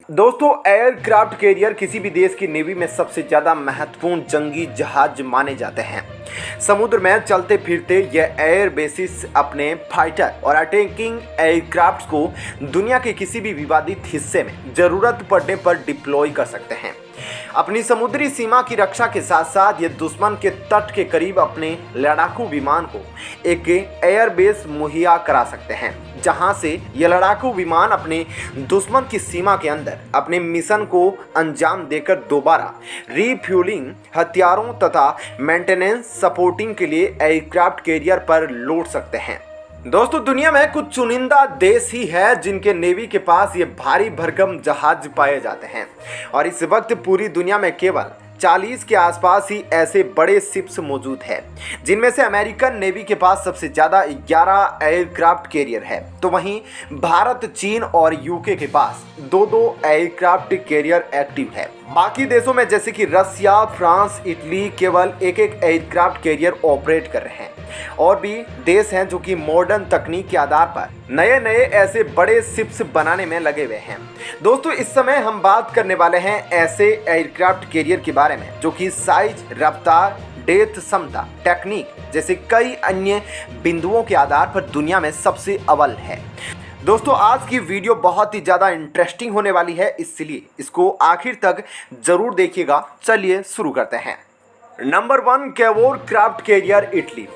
दोस्तों, aircraft carrier किसी भी देश की नेवी में सबसे ज़्यादा महत्वपूर्ण जंगी जहाज माने जाते हैं। समुद्र में चलते फिरते यह एयर बेसिस अपने फाइटर और अटैकिंग एयरक्राफ्ट को दुनिया के किसी भी विवादित हिस्से में ज़रूरत पड़ने पर डिप्लॉय कर सकते हैं। अपनी समुद्री सीमा की रक्षा के साथ साथ ये दुश्मन के तट के करीब अपने लड़ाकू विमान को एक एयरबेस मुहैया करा सकते हैं, जहां से ये लड़ाकू विमान अपने दुश्मन की सीमा के अंदर अपने मिशन को अंजाम देकर दोबारा रीफ्यूलिंग, हथियारों तथा मेंटेनेंस सपोर्टिंग के लिए एयरक्राफ्ट कैरियर पर लौट सकते हैं। दोस्तों, दुनिया में कुछ चुनिंदा देश ही है जिनके नेवी के पास ये भारी भरकम जहाज पाए जाते हैं और इस वक्त पूरी दुनिया में केवल 40 के आसपास ही ऐसे बड़े शिप्स मौजूद हैं, जिनमें से अमेरिकन नेवी के पास सबसे ज़्यादा 11 एयरक्राफ्ट कैरियर है, तो वहीं भारत, चीन और यूके के पास 2-2 एयरक्राफ्ट कैरियर एक्टिव है। बाकी देशों में जैसे कि रसिया, फ्रांस, इटली केवल एक एयरक्राफ्ट कैरियर ऑपरेट कर रहे हैं। और भी देश हैं जो कि मॉडर्न तकनीक के आधार पर नए नए ऐसे बड़े शिप्स बनाने में लगे हुए हैं। दोस्तों, इस समय हम बात करने वाले हैं ऐसे एयरक्राफ्ट कैरियर के बारे में जो कि साइज, रफ्तार, डेथ क्षमता, टेक्निक जैसे कई अन्य बिंदुओं के आधार पर दुनिया में सबसे अव्वल है। दोस्तों, आज की वीडियो बहुत ही ज़्यादा इंटरेस्टिंग होने वाली है, इसलिए इसको आखिर तक जरूर देखिएगा। चलिए शुरू करते हैं। Number 1, Cavour craft carrier, Italy.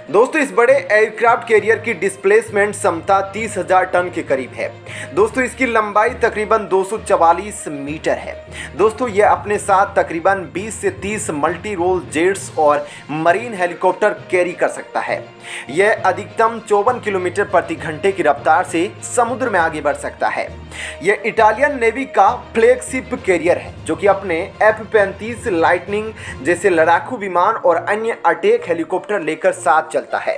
दोस्तों, इस बड़े एयरक्राफ्ट कैरियर की डिस्प्लेसमेंट क्षमता 30,000 टन के करीब है। दोस्तों, इसकी लंबाई तकरीबन 244 मीटर है। दोस्तों, यह अपने साथ तकरीबन 20 से 30 मल्टी रोल जेट्स और मरीन हेलीकॉप्टर कैरी कर सकता है। यह अधिकतम 54 किलोमीटर प्रति घंटे की रफ्तार से समुद्र में आगे बढ़ सकता है। यह इटालियन नेवी का फ्लैगशिप कैरियर है जो कि अपने F-35 लाइटनिंग जैसे लड़ाकू विमान और अन्य अटैक हेलीकॉप्टर लेकर साथ चलता है।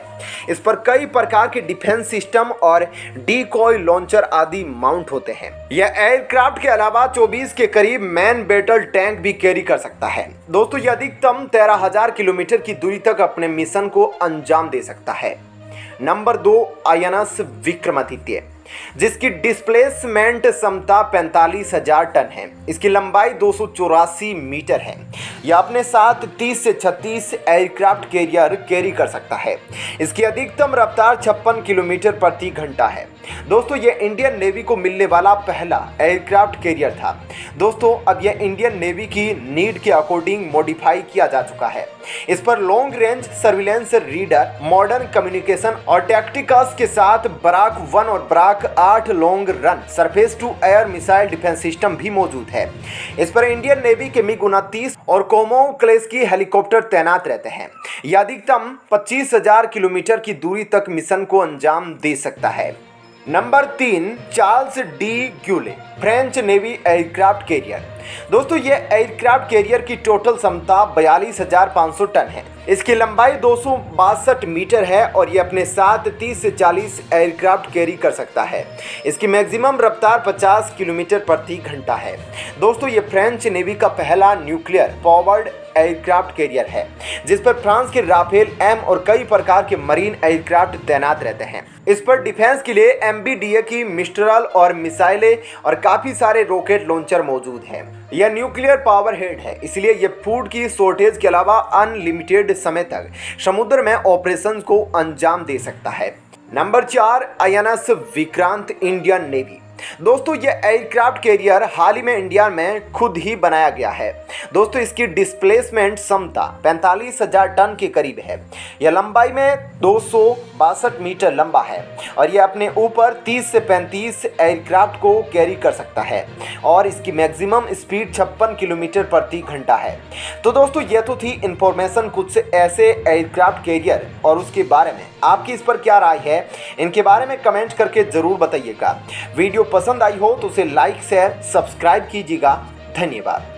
इस पर कई प्रकार के डिफेंस सिस्टम और डीकॉय लॉन्चर आदि माउंट होते हैं। यह एयरक्राफ्ट के अलावा 24 के करीब मैन बैटल टैंक भी कैरी कर सकता है। दोस्तों, यह अधिकतम 13,000 किलोमीटर की दूरी तक अपने मिशन को अंजाम दे सकता है। नंबर 2, आईएनएस विक्रमादित्य, जिसकी डिस्प्लेसमेंट क्षमता 45,000 टन है। इसकी लंबाई 284 मीटर है। यह अपने साथ 30 से 36 एयरक्राफ्ट कैरियर कैरी कर सकता है। इसकी अधिकतम रफ्तार 56 किलोमीटर प्रति घंटा है। दोस्तों, यह इंडियन नेवी को मिलने वाला पहला एयरक्राफ्ट कैरियर था। दोस्तों, अब यह इंडियन नेवी की नीड के अकॉर्डिंग मॉडिफाई किया जा चुका है। इस पर long range surveillance radar, modern communication और टैक्टिक्स के साथ बराक 1 और Barak 8 long run surface to air missile defence system भी मौजूद है। इस पर इंडियन नेवी के MiG-29 और कोमो क्लेस की हेलीकॉप्टर तैनात रहते हैं। यह अधिकतम 25,000 किलोमीटर की दूरी तक मिशन को अंजाम दे सकता है। Number 3, Charles de Gaulle, French navy aircraft carrier. दोस्तों, यह एयरक्राफ्ट कैरियर की टोटल क्षमता 42,500 टन है। इसकी लंबाई 262 मीटर है और यह अपने साथ 30 से 40 एयरक्राफ्ट कैरी कर सकता है। इसकी मैक्सिमम रफ्तार 50 किलोमीटर प्रति घंटा है। दोस्तों, यह फ्रेंच नेवी का पहला न्यूक्लियर पावर्ड एयरक्राफ्ट कैरियर है, जिस पर फ्रांस के राफेल M और कई प्रकार के मरीन एयरक्राफ्ट तैनात रहते हैं। इस पर डिफेंस के लिए MBDA की मिस्ट्रल और मिसाइलें और काफ़ी सारे रॉकेट लॉन्चर मौजूद हैं। यह न्यूक्लियर पावर हेड है, इसलिए यह फूड की शॉर्टेज के अलावा अनलिमिटेड समय तक समुद्र में ऑपरेशन को अंजाम दे सकता है। Number 4, INS Vikrant, Indian navy. दोस्तों, यह एयरक्राफ्ट कैरियर हाल ही में इंडिया में खुद ही बनाया गया है। दोस्तों, इसकी डिस्प्लेसमेंट क्षमता 45,000 टन के करीब है। यह लंबाई में 262 मीटर लंबा है और यह अपने ऊपर 30 से 35 एयरक्राफ्ट को कैरी कर सकता है और इसकी मैक्सिमम स्पीड 56 किलोमीटर प्रति घंटा है। तो दोस्तों, यह तो थी इंफॉर्मेशन कुछ ऐसे एयरक्राफ्ट कैरियर और उसके बारे में आपकी इस पर क्या राय है, इनके बारे में कमेंट करके ज़रूर बताइएगा। वीडियो पसंद आई हो तो उसे लाइक, शेयर, सब्सक्राइब कीजिएगा। धन्यवाद।